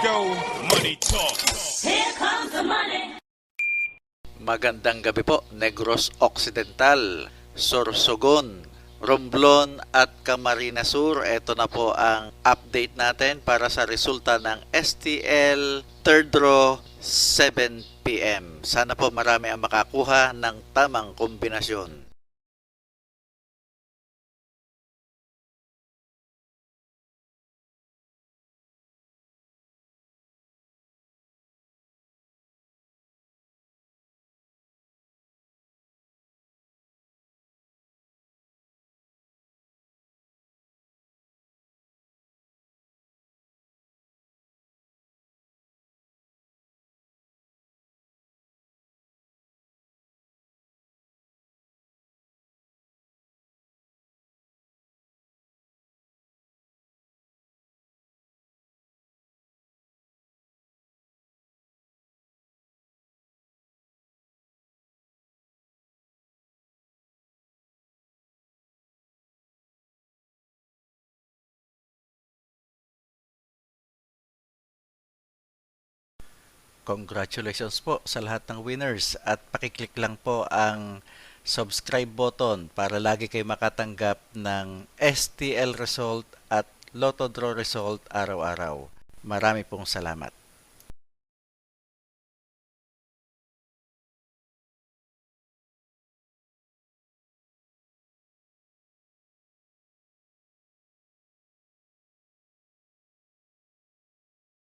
go, money talk. Here comes the money. Magandang gabi po, Negros Occidental, Sorsogon, Romblon at Camarines Sur. Ito na po ang update natin para sa resulta ng STL Third Draw 7 PM. Sana po marami ang makakuha ng tamang kombinasyon. Congratulations po sa lahat ng winners at pakiclick lang po ang subscribe button para lagi kayo makatanggap ng STL result at Lotto Draw result araw-araw. Marami pong salamat.